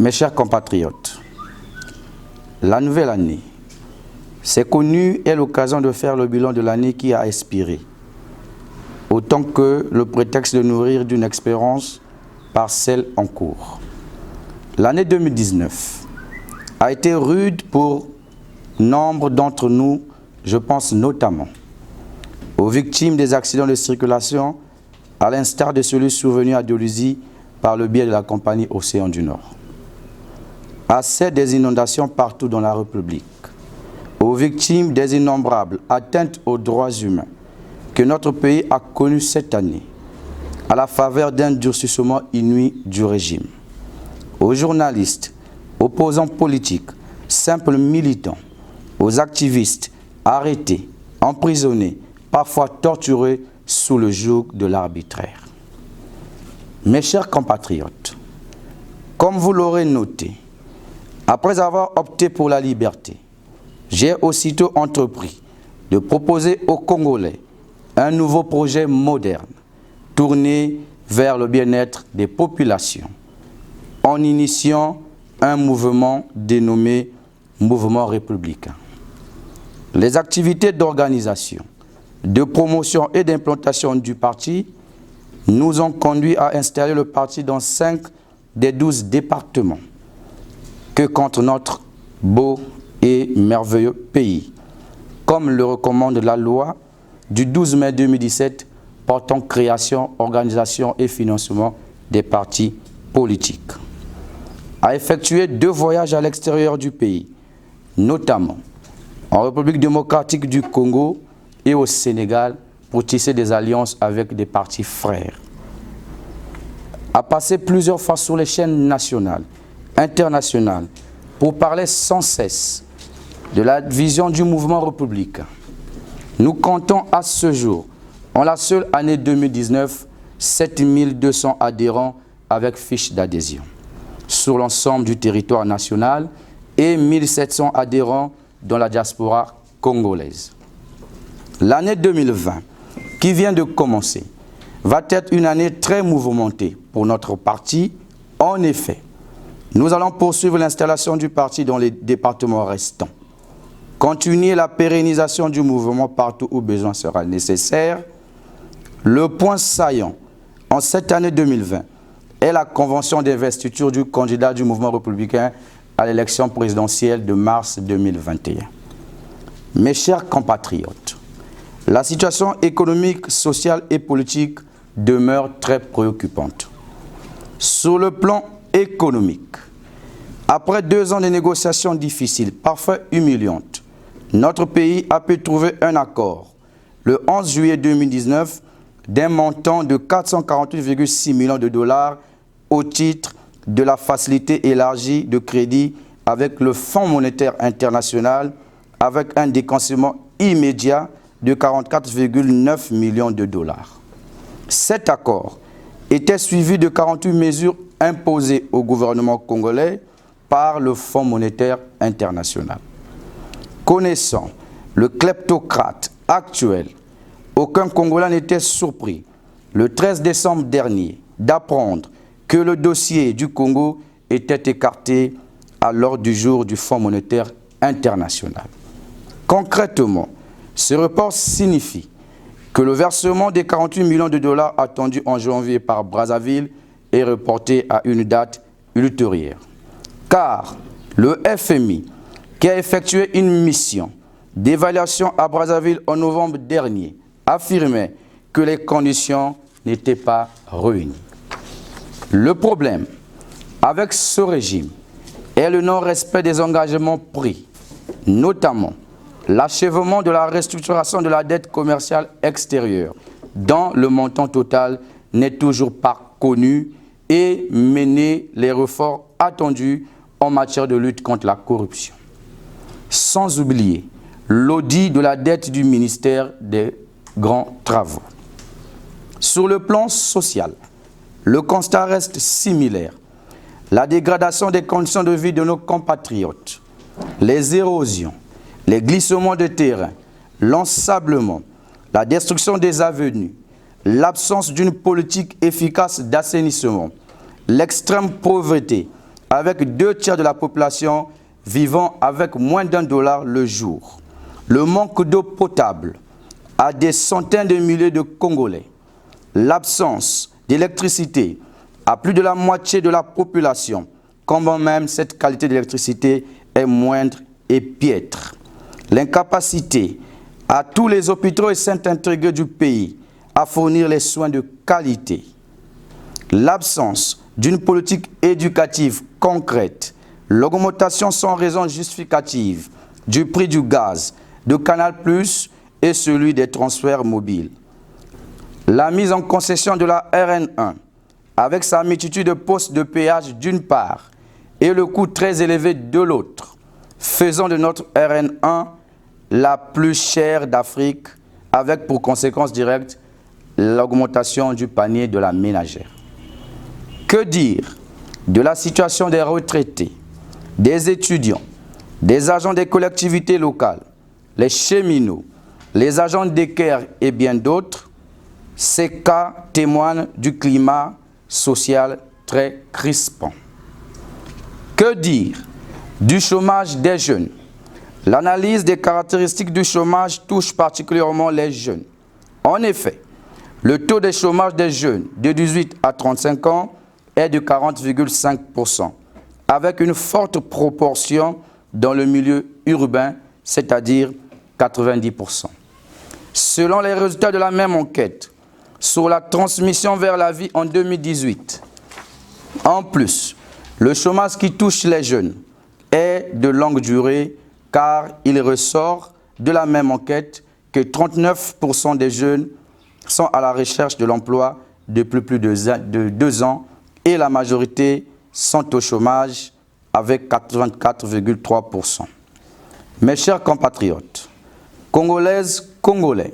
Mes chers compatriotes, la nouvelle année, c'est connu, est l'occasion de faire le bilan de l'année qui a expiré, autant que le prétexte de nourrir d'une expérience par celle en cours. L'année 2019 a été rude pour nombre d'entre nous, je pense notamment aux victimes des accidents de circulation, à l'instar de celui survenu à Dolisie par le biais de la compagnie Océan du Nord. À celles des inondations partout dans la République, aux victimes des innombrables atteintes aux droits humains que notre pays a connues cette année, à la faveur d'un durcissement inouï du régime, aux journalistes, opposants politiques, simples militants, aux activistes arrêtés, emprisonnés, parfois torturés sous le joug de l'arbitraire. Mes chers compatriotes, comme vous l'aurez noté, après avoir opté pour la liberté, j'ai aussitôt entrepris de proposer aux Congolais un nouveau projet moderne, tourné vers le bien-être des populations, en initiant un mouvement dénommé Mouvement républicain. Les activités d'organisation, de promotion et d'implantation du parti nous ont conduit à installer le parti dans 5 des 12 départements que compte notre beau et merveilleux pays, comme le recommande la loi du 12 mai 2017 portant création, organisation et financement des partis politiques. A effectué 2 voyages à l'extérieur du pays, notamment en République démocratique du Congo et au Sénégal pour tisser des alliances avec des partis frères. A passé plusieurs fois sur les chaînes nationales, internationales, pour parler sans cesse de la vision du mouvement républicain. Nous comptons à ce jour, en la seule année 2019, 7200 adhérents avec fiche d'adhésion sur l'ensemble du territoire national et 1700 adhérents dans la diaspora congolaise. L'année 2020, qui vient de commencer, va être une année très mouvementée pour notre parti. En effet, nous allons poursuivre l'installation du parti dans les départements restants, continuer la pérennisation du mouvement partout où besoin sera nécessaire. Le point saillant en cette année 2020 est la convention d'investiture du candidat du mouvement républicain à l'élection présidentielle de mars 2021. Mes chers compatriotes, la situation économique, sociale et politique demeure très préoccupante. Sur le plan économique, après 2 ans de négociations difficiles, parfois humiliantes, notre pays a pu trouver un accord le 11 juillet 2019 d'un montant de 448,6 millions de dollars au titre de la facilité élargie de crédit avec le Fonds monétaire international avec un décaissement immédiat de 44,9 millions de dollars. Cet accord était suivi de 48 mesures imposées au gouvernement congolais par le Fonds monétaire international. Connaissant le kleptocrate actuel, aucun Congolais n'était surpris, le 13 décembre dernier, d'apprendre que le dossier du Congo était écarté à l'ordre du jour du Fonds monétaire international. Concrètement, ce report signifie que le versement des 48 millions de dollars attendus en janvier par Brazzaville est reporté à une date ultérieure. Car le FMI, qui a effectué une mission d'évaluation à Brazzaville en novembre dernier, affirmait que les conditions n'étaient pas réunies. Le problème avec ce régime est le non-respect des engagements pris, notamment l'achèvement de la restructuration de la dette commerciale extérieure, dont le montant total n'est toujours pas connu, et mener les réformes attendues en matière de lutte contre la corruption. Sans oublier l'audit de la dette du ministère des Grands Travaux. Sur le plan social, le constat reste similaire. La dégradation des conditions de vie de nos compatriotes, les érosions, les glissements de terrain, l'ensablement, la destruction des avenues, l'absence d'une politique efficace d'assainissement, l'extrême pauvreté avec 2/3 de la population vivant avec moins d'$1 le jour. Le manque d'eau potable à des centaines de milliers de Congolais. L'absence d'électricité à plus de la moitié de la population, quand même cette qualité d'électricité est moindre et piètre. L'incapacité à tous les hôpitaux et centres intégrés du pays à fournir les soins de qualité. L'absence d'une politique éducative concrète. L'augmentation sans raison justificative du prix du gaz, de Canal+ et celui des transferts mobiles. La mise en concession de la RN1, avec sa multitude de postes de péage d'une part et le coût très élevé de l'autre, faisant de notre RN1 la plus chère d'Afrique, avec pour conséquence directe l'augmentation du panier de la ménagère. Que dire de la situation des retraités, des étudiants, des agents des collectivités locales, les cheminots, les agents d'équerre et bien d'autres? Ces cas témoignent du climat social très crispant. Que dire du chômage des jeunes? L'analyse des caractéristiques du chômage touche particulièrement les jeunes. En effet, le taux de chômage des jeunes de 18 à 35 ans est de 40,5%, avec une forte proportion dans le milieu urbain, c'est-à-dire 90%. Selon les résultats de la même enquête sur la transmission vers la vie en 2018, en plus, le chômage qui touche les jeunes est de longue durée, car il ressort de la même enquête que 39% des jeunes sont à la recherche de l'emploi depuis plus de 2 ans et la majorité sont au chômage avec 84,3%. Mes chers compatriotes, Congolaises, Congolais,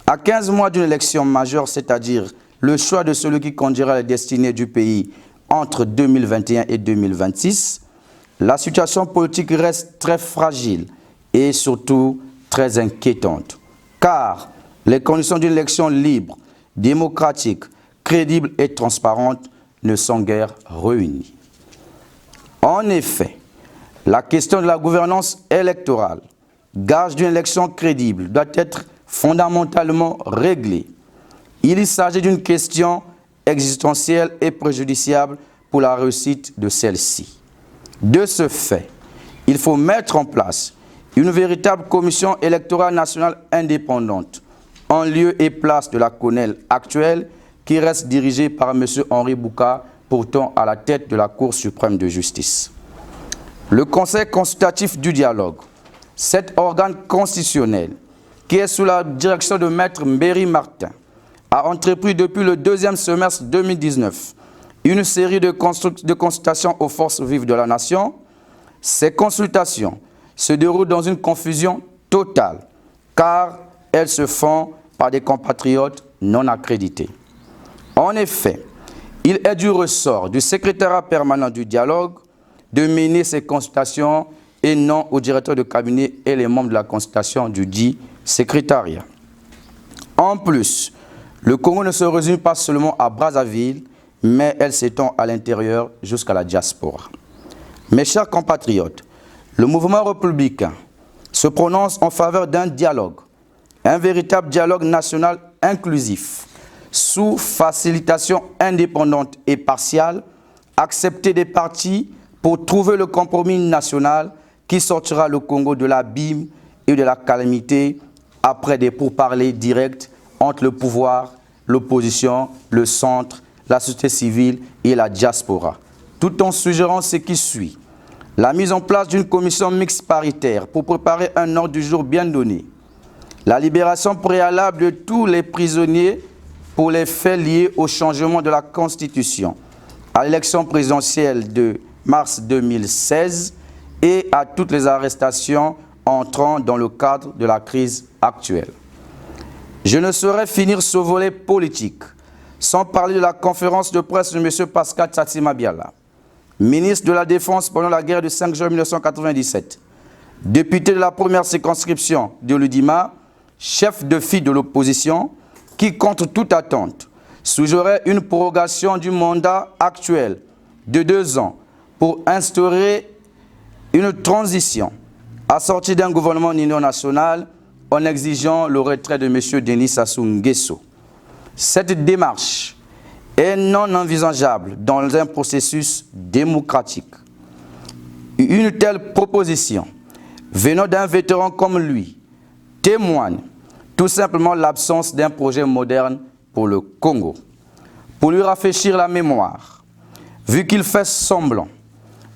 à 15 mois d'une élection majeure, c'est-à-dire le choix de celui qui conduira les destinées du pays entre 2021 et 2026, la situation politique reste très fragile et surtout très inquiétante, car les conditions d'une élection libre, démocratique, crédible et transparente ne sont guère réunies. En effet, la question de la gouvernance électorale, gage d'une élection crédible, doit être fondamentalement réglée. Il s'agit d'une question existentielle et préjudiciable pour la réussite de celle-ci. De ce fait, il faut mettre en place une véritable commission électorale nationale indépendante, en lieu et place de la CONEL actuelle, qui reste dirigée par M. Henri Bouka, pourtant à la tête de la Cour suprême de justice. Le Conseil consultatif du dialogue, cet organe constitutionnel, qui est sous la direction de Maître Mbéry Martin, a entrepris depuis le 2e semestre 2019 une série de consultations aux forces vives de la nation. Ces consultations se déroulent dans une confusion totale, car elles se font par des compatriotes non accrédités. En effet, il est du ressort du secrétariat permanent du dialogue de mener ces consultations et non au directeur de cabinet et les membres de la consultation du dit secrétariat. En plus, le Congo ne se résume pas seulement à Brazzaville, mais elle s'étend à l'intérieur jusqu'à la diaspora. Mes chers compatriotes, le mouvement républicain se prononce en faveur d'un dialogue, un véritable dialogue national inclusif, sous facilitation indépendante et partiale, accepté des partis pour trouver le compromis national qui sortira le Congo de l'abîme et de la calamité après des pourparlers directs entre le pouvoir, l'opposition, le centre, la société civile et la diaspora, tout en suggérant ce qui suit. La mise en place d'une commission mixte paritaire pour préparer un ordre du jour bien donné. La libération préalable de tous les prisonniers pour les faits liés au changement de la Constitution, à l'élection présidentielle de mars 2016 et à toutes les arrestations entrant dans le cadre de la crise actuelle. Je ne saurais finir ce volet politique sans parler de la conférence de presse de M. Pascal Tsatsi Mabiala, ministre de la Défense pendant la guerre du 5 juin 1997, député de la première circonscription de l'Udima, chef de file de l'opposition, qui, contre toute attente, suggérait une prorogation du mandat actuel de 2 ans pour instaurer une transition assortie d'un gouvernement d'union nationale en exigeant le retrait de M. Denis Sassou Nguesso. Cette démarche est non envisageable dans un processus démocratique. Une telle proposition, venant d'un vétéran comme lui, témoigne tout simplement l'absence d'un projet moderne pour le Congo. Pour lui rafraîchir la mémoire, vu qu'il fait semblant,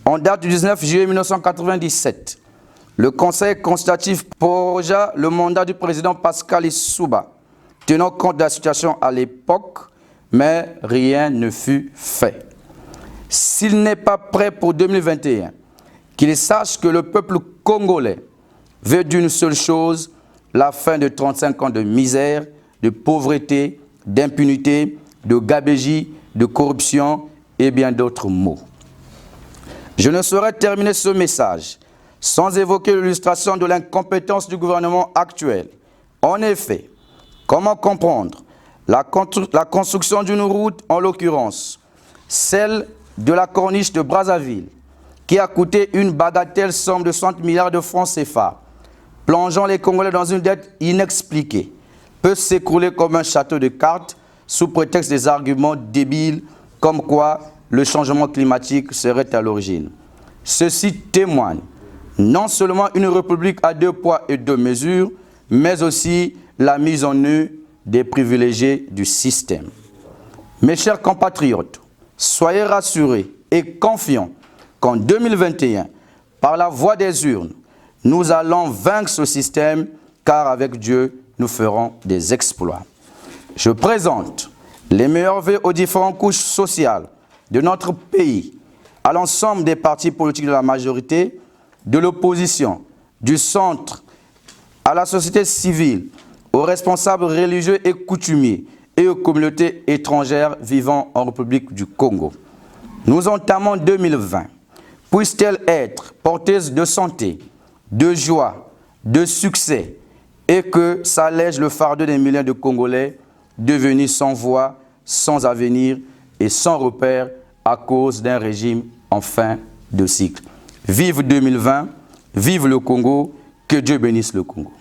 en date du 19 juillet 1997, le Conseil consultatif prorogea le mandat du président Pascal Lissouba, tenant compte de la situation à l'époque, mais rien ne fut fait. S'il n'est pas prêt pour 2021, qu'il sache que le peuple congolais veut d'une seule chose, la fin de 35 ans de misère, de pauvreté, d'impunité, de gabegie, de corruption et bien d'autres mots. Je ne saurais terminer ce message sans évoquer l'illustration de l'incompétence du gouvernement actuel. En effet, comment comprendre la construction d'une route, en l'occurrence celle de la corniche de Brazzaville, qui a coûté une bagatelle somme de 60 milliards de francs CFA, plongeant les Congolais dans une dette inexpliquée, peut s'écrouler comme un château de cartes sous prétexte des arguments débiles comme quoi le changement climatique serait à l'origine. Ceci témoigne non seulement une république à 2 poids et 2 mesures, mais aussi la mise en nu des privilégiés du système. Mes chers compatriotes, soyez rassurés et confiants qu'en 2021, par la voie des urnes, nous allons vaincre ce système, car avec Dieu, nous ferons des exploits. Je présente les meilleurs vœux aux différentes couches sociales de notre pays, à l'ensemble des partis politiques de la majorité, de l'opposition, du centre, à la société civile, aux responsables religieux et coutumiers et aux communautés étrangères vivant en République du Congo. Nous entamons 2020. Puisse-t-elle être porteuse de santé, de joie, de succès, et que ça allège le fardeau des millions de Congolais devenus sans voix, sans avenir et sans repère à cause d'un régime en fin de cycle. Vive 2020, vive le Congo, que Dieu bénisse le Congo.